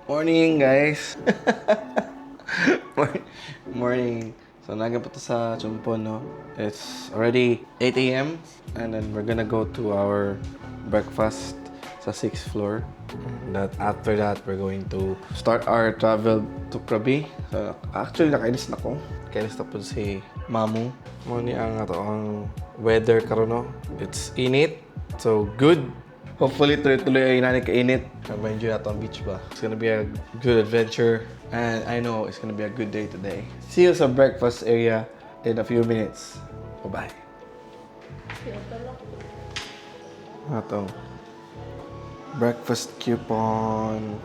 Morning, guys. Morning. So, naga pa to sa Chumpo, no? It's already 8 a.m. And then we're gonna go to our breakfast sa 6th floor. And that after that, we're going to start our travel to Krabi. So, actually, nakainis na ko. Kainis na po si Mamu. Muni ang ato ang weather karon, no? It's init. So, good. Hopefully, tuloy-tuloy ay nani kainit. Ma-enjoy nato ang beach ba. It's gonna be a good adventure. And I know it's gonna be a good day today. See you sa breakfast area in a few minutes. Bye-bye. Atong breakfast coupon.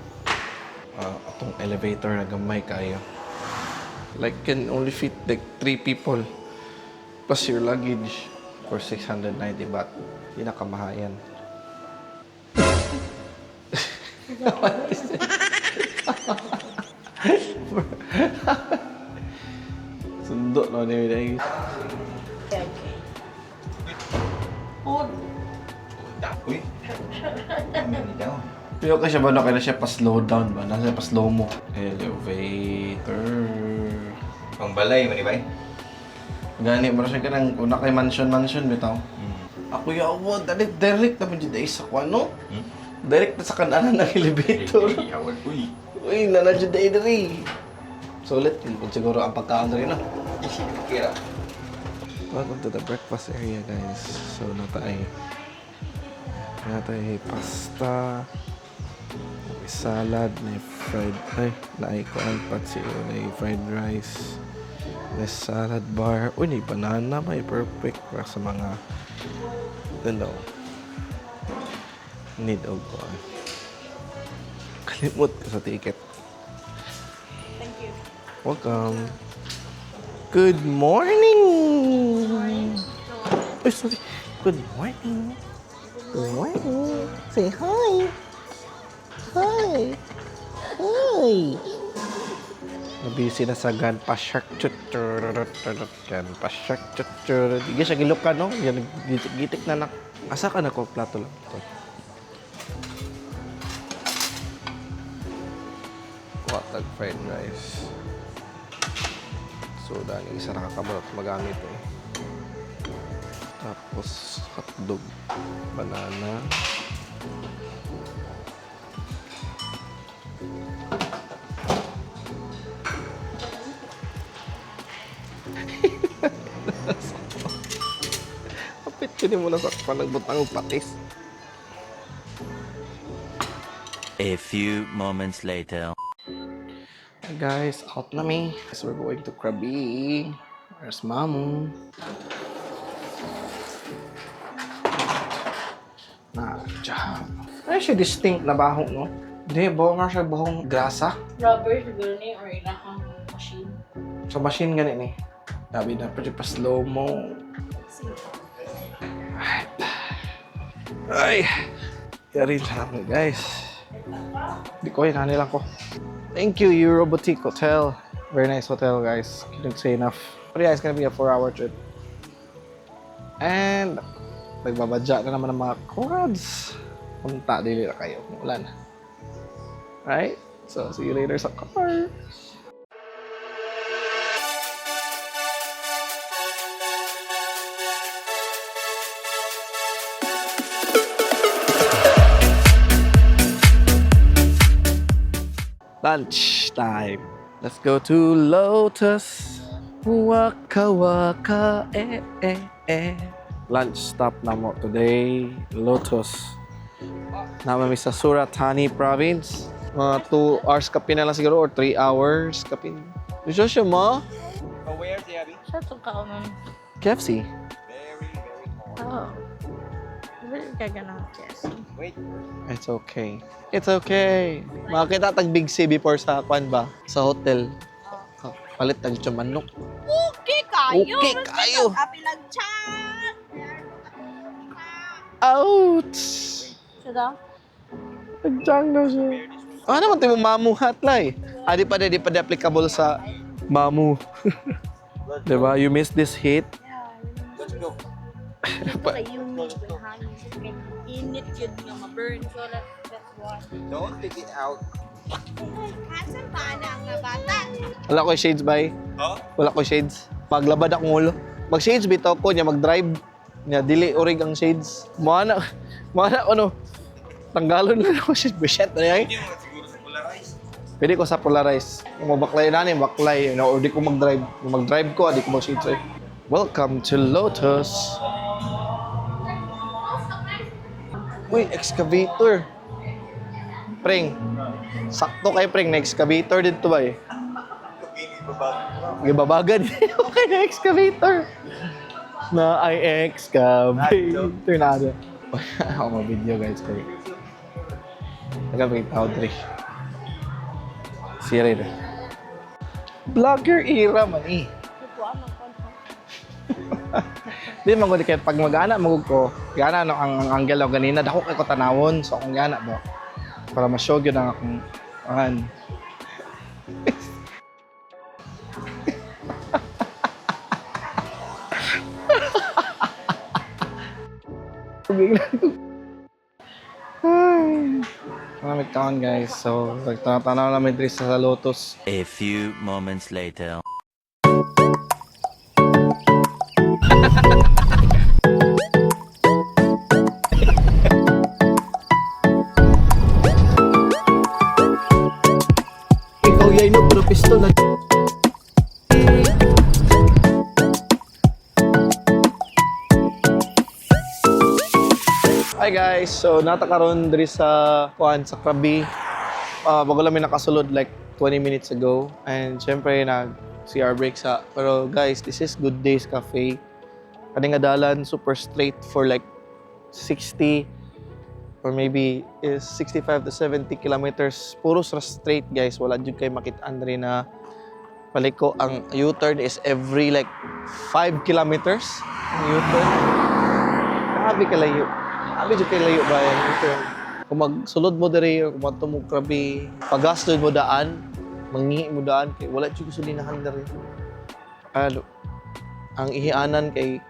Atong elevator na gamay kayo. Like, can only fit like 3 people. Plus your luggage for 690 baht. Hindi na kamahayan. What is it? Sundot na ni Miday. Okay. Hold. Uy. Daw. Pero kasi ba na kaya siya pa-slow down ba? Nasa pa-slow mo. Elevator. Pangbalay, manibay. Gani mo siya ka ng una kay mansion bitaw. Ako yawa, direct na mo dito sa kwano. Direct na sa kanan ng elevator. Yawan, uy. Uy, nanadyo na idari. Sulit, kung siguro ang pagkaon na rin, no? Kira. Welcome to the breakfast area, guys. So, natay pasta, may salad, may fried, naay ko ang patsiyo, may fried rice, may salad bar. Uy, may banana, may perfect para sa mga, need of ko. Kalimut ko sa ticket. Thank you. Welcome. Good morning. Oh, sorry. Good morning. Good morning. Say hi. Hi. Hi. Nabisi na sa gan pa shark gan pa shark Di siya gilok ka, no? Yan, gitik na asa ka na ko plato lang ito. Watag fried rice. So, dahil isa nakakamot magamit eh. Tapos, hotdog, banana. Kapit ko din muna sa panagbutang patis. A few moments later. Hi guys, out na mi. So we're going to Krabi. Where's Mamu? Job. Ay, siya distinct na baho, no? Hindi, baho nga siya bahong grasa. Rubber siguro ni or ilahang machine. Sa machine ganit ni. Sabi na, pwede pa slow mo. Ay! Yari lang kami, guys. Di ko yun, lang ko. Thank you, Euro Boutique Hotel. Very nice hotel, guys. Couldn't say enough. But yeah, it's gonna be a 4-hour trip. And, nagbabadya na naman ng mga quads. Punta, dili na kayo. Ulan. Right? So, see you later sa car. Lunch time. Let's go to Lotus. Waka waka Lunch stop na mo today. Lotus. Naman sa Suratani province. Mga 2 hours kapin na lang siguro or 3 hours kapin. Gusto siya mo? Where, Abby? Sa itong kaunan. KFC. Very, very hard. Oh. Really gagana yes. Wait. It's okay. It's okay. Makakita tag Big C before sa kwan ba? Sa hotel. Palit tag siya manok. Okay kayo. Okay kayo. Kapilang chan. Ouch! Sada? Nagtiyang daw siya. Ah, naman tayo mamu hatlay. Di pa di applicable sa mamu. Diba? You miss this heat? Let's go. Wala yung hangin. Init yun nga ma-burn. So that's why. Don't take it out. Asan ba na nga bata? Wala ko shades, bay. Huh? Wala ko shades. Paglabad akong ulo. Mag-shades bitaw ko niya, mag-drive. Niya, dili orig ang shades. Mana ano, tanggalon na ako shades. Bullshit na yan. Hindi mo siguro sa polarize. Pwede ko sa polarize. Kung mabaklay na niya, baklay. Or di ko mag-drive. Kung mag-drive ko, di ko mag-shades drive. Welcome to Lotus. Uy, excavator. Preng. Sakto kay Preng, na excavator dito ba eh? Gibabagan. Okay na excavator. Na ay excavator na ada. Ako ma-video guys kay. Nagapagit tao dre. Sira rin. Vlogger era man eh. Di man ko kahit pag mag-ana magug ko, gana no ang angle o ganina dako kay ko tanawon so kung gana ba para ma-show gyud ang akong angan. Maraming taon guys, so nagtatanaw namin dito sa Lotus. A few moments later. Ikaw yay no, pero pistol na. Hi guys, so natakaroon diri sa sa Krabi. Bago lang may nakasulod like 20 minutes ago. And syempre nag-CR break sa. Pero guys, this is Good Days Cafe. Kaning adalan, super straight for like 60 or maybe is 65 to 70 kilometers. Puro sa straight guys. Wala dyan kayo makitaan rin na paliko. Ang U-turn is every like 5 kilometers. Ang U-turn. Grabe kalayo. Grabe dyan kalayo ba yan U-turn. Kung magsulod mo diri or kung mato mo Krabi, pagastod mo daan, mangihi mo daan, kay wala dyan gasolinahan diri. Ano, ang ihianan kay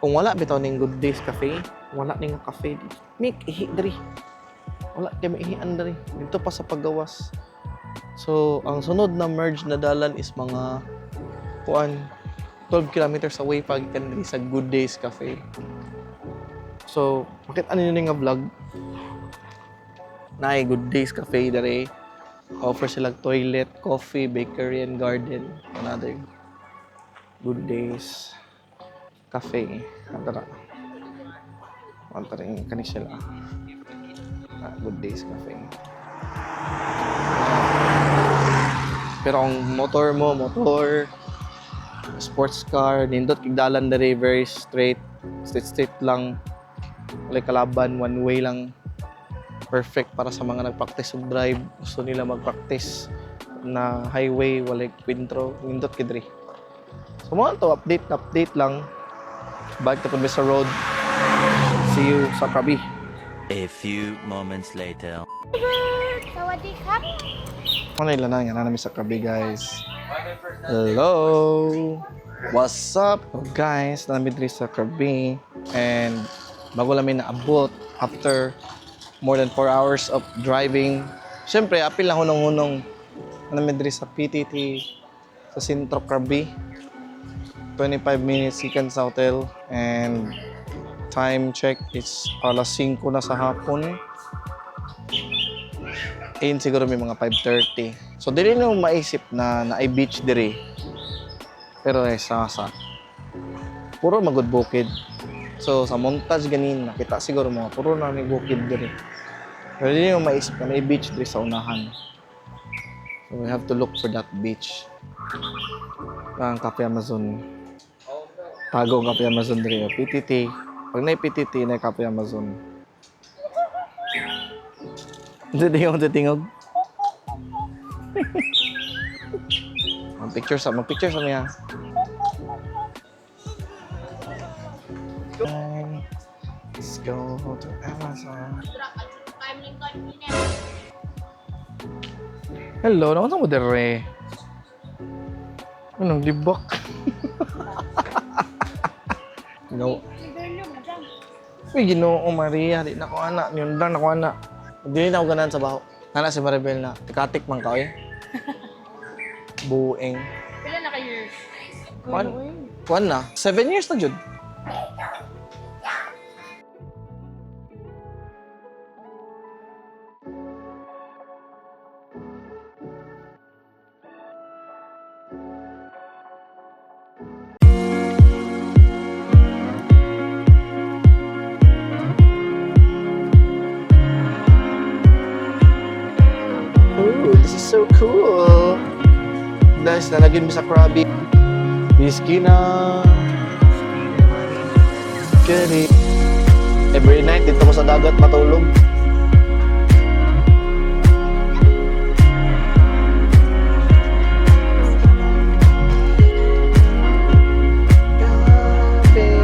kung wala bitaw ning Good Days Cafe, wala ning cafe di. Mik ihi diri. Wala kay maihian diri. Dito pa sa paggawas. So, ang sunod na merge na dalan is mga 12 kilometers away pagikan diri sa Good Days Cafe. So, bakit ano yun nga vlog? Naay Good Days Cafe diri. Offer sila toilet, coffee, bakery, and garden. Another Good Days Cafe. Anta rin kani sila. Good Days Cafe. Pero ang motor mo, sports car, nindot kigdalan diri very straight lang. Wala kalaban, one way lang. Perfect para sa mga nagpractice og drive. Gusto nila magpractice na highway, wala kwintro, nindot kidri. So mo to update lang. Back to Pudmesa Road. See you sa Krabi. A few moments later. Sawadee krap. Ano yung lanang yan? Namin sa Krabi, guys. Hello! What's up? So, guys, namin dito sa Krabi. And bago namin naabot after more than 4 hours of driving. Siyempre, apil lang hunong-hunong namin dito sa PTT sa Sintro Krabi. 25 minutes second sa hotel. And time check is alas 5 na sa hapon. Ayun siguro may mga 5:30. So dili nyo maisip na ay beach diri. Pero sa puro magud bukid. So sa montage ganin nakita siguro mga puro na may bukid diri. Pero dili nyo maisip na may beach diri sa unahan. So we have to look for that beach. Ang Cafe Amazon. Tago ang Cafe Amazon diri. PTT. Pag na PTT na Cafe Amazon. Tingog. Mag-picture sa niya. Let's go to Amazon. Hello, naman sa mo dere? Anong libak? No. Uy, Ginoo Maria, di na ko anak. Yun lang na ko anak. Hindi na ako ganan sa baho. Nana si Maribel na, tikatik man ka eh. Bueng. Pila na kayo? Kuan na, 7 years na jud. Ooh, this is so cool. Guys, nalagyan mo sa Krabi. Whiskey na. Keri. Every night, dito ko sa dagat matulog.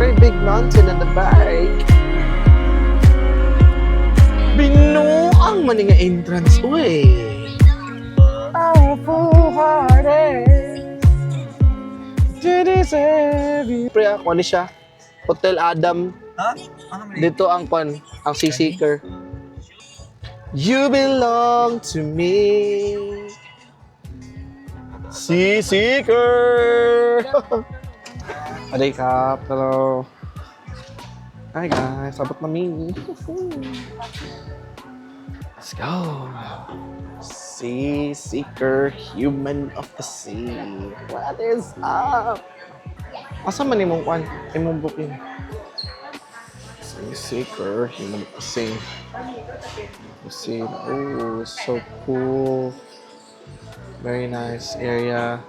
Very big mountain in the back. Binuang man nga entrance. Uy. Our full-hearted. Pre, ako ni siya. Hotel Adam. Ha? Ano man Dito ang ang Seaseeker. You belong to me. Seaseeker. Aday kap. Hello. Hi guys, sabot na me. Let's go. Seaseeker, human of the sea. What is up? Asa man imong imong booking? Seaseeker, human of the sea. See, oh, so cool. Very nice area.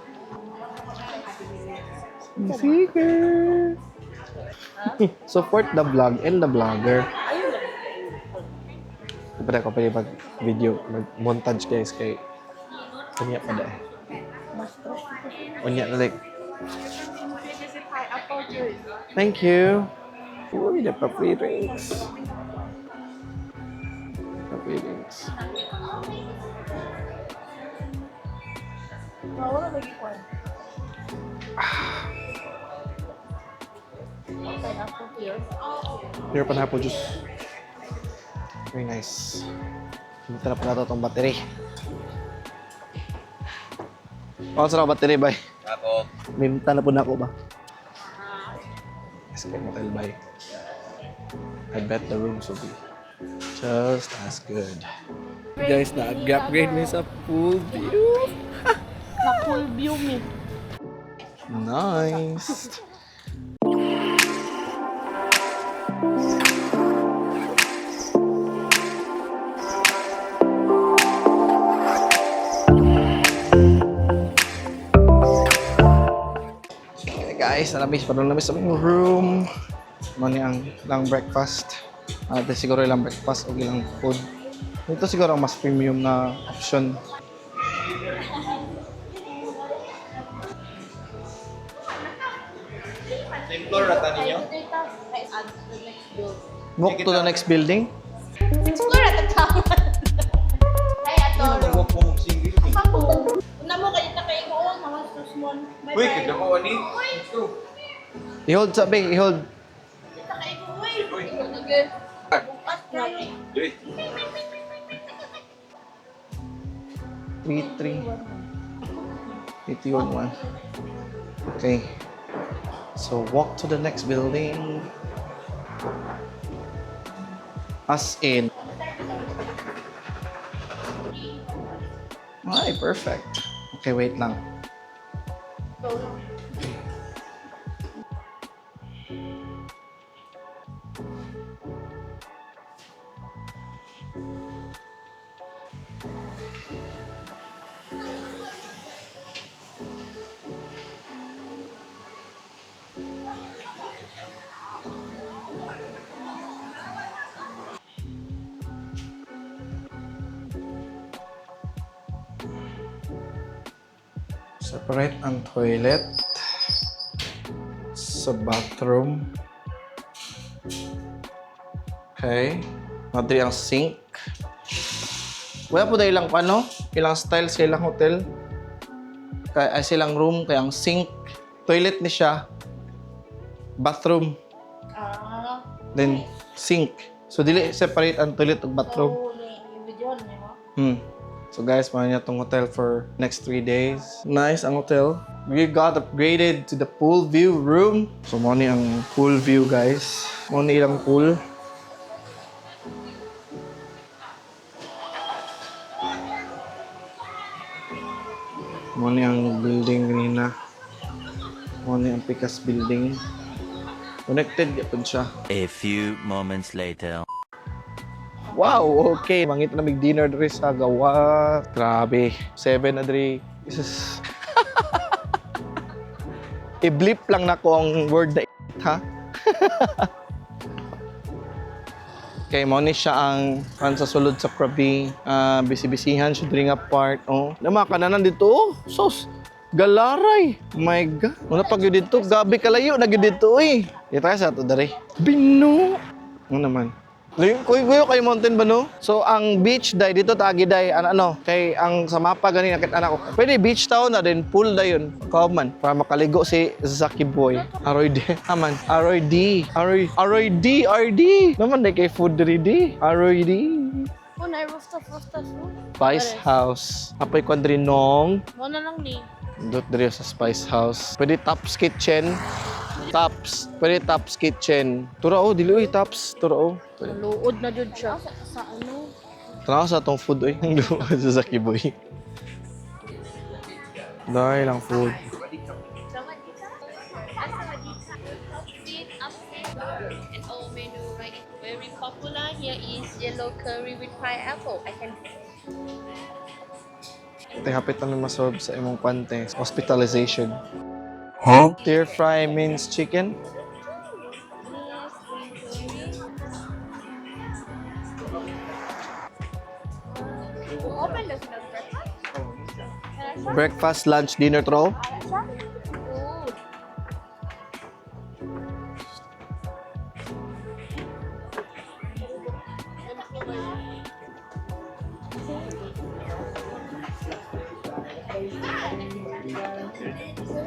Seaseeker. Support the vlog and the vlogger. Pwede ako pwede mag-video, mag-montage guys kay kanya pa dahil. Unya na like. Thank you. Uy, the puppy drinks. Puppy drinks. Wala lagi kwan. Pineapple here. Here pa na po juice. Very nice. Hinta na po nato itong battery. Paano sa battery, bay? Ako. Minta na po na ako ba? Yes, motel, bay. I bet the rooms will be just as good. Guys, na-upgrade mi sa pool view. Na full view me. Nice. Okay guys, nalamis pa namin sa aming room. Mani ang lang breakfast. Ito siguro ilang breakfast o ilang food. Ito siguro ang mas premium na option. Same floor na tanin nyo? Walk to the next building. Explore at the top. Ay, ato. Nag-walk mo mong single. Una mo kayo na kayo ko. Naman susmon. Uy, kaya ko ani. I-hold sabi, i-hold. Kita kayo ko. Uy. Okay. Bukas na. Uy. 3-3. 81-1. Okay. So walk to the next building. As in. Ay, perfect. Okay, wait lang. Separate ang toilet sa bathroom. Okay. Madri ang sink. Wala po dahil ilang ano, ilang style sa ilang hotel. Kaya ay silang room, kaya ang sink, toilet ni siya, bathroom, then sink. So dili separate ang toilet ug bathroom. So, ni video niyo. Hmm. So guys, mahal niya tong hotel for next 3 days. Nice ang hotel. We got upgraded to the pool view room. So mo ni ang pool view guys. Mo ni ilang pool. Mo ni ang building kanina. Mo ni ang Picas building. Connected yapon siya. A few moments later. Wow, okay. Mangita na mag-dinner diri sa gawa. Grabe. 7 na diri. Jesus. I-blip lang na ko ang word na ha? Kay mo ni siya ang sa sulod sa Krabi. Bisi-bisihan siya diri nga part. Oh. Nama kananan dito. Oh. Sos. Galaray. My God. Muna pag yun dito. Gabi kalayo na yun dito eh. Ito sa ito dari. Bino. Ano naman? Kuyo kay Mountain ba no? So ang beach day dito tagi day ano kay ang sa mapa gani nakit anak ko. Pwede beach town na din pool dayon. Kauman para makaligo si Zaki Boy. Aroy D. Aman. Aroy D. RD. Naman day kay food diri di. Aroy D. Oh, na rooftop. Spice House. Apoy kwadrinong. Mo na lang ni. Dot diri sa Spice House. Pwede Tops Kitchen. Pwede Tops Kitchen. Turao, dili oy Tops. Turao. Luod na jud siya. Sa ano? Tanaw sa atong food oy. Ang luod sa Zaki Boy. Dahil lang food. And our menu right very popular here is yellow curry with pineapple. I can Hapit namin masolve sa imong kwante. Hospitalization. Huh? Stir fry means chicken. open the breakfast. Breakfast, lunch, dinner, throw.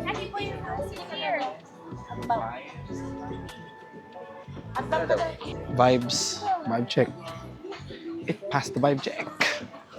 Happy for your house here. Vibes. Vibe check. It passed the vibe check.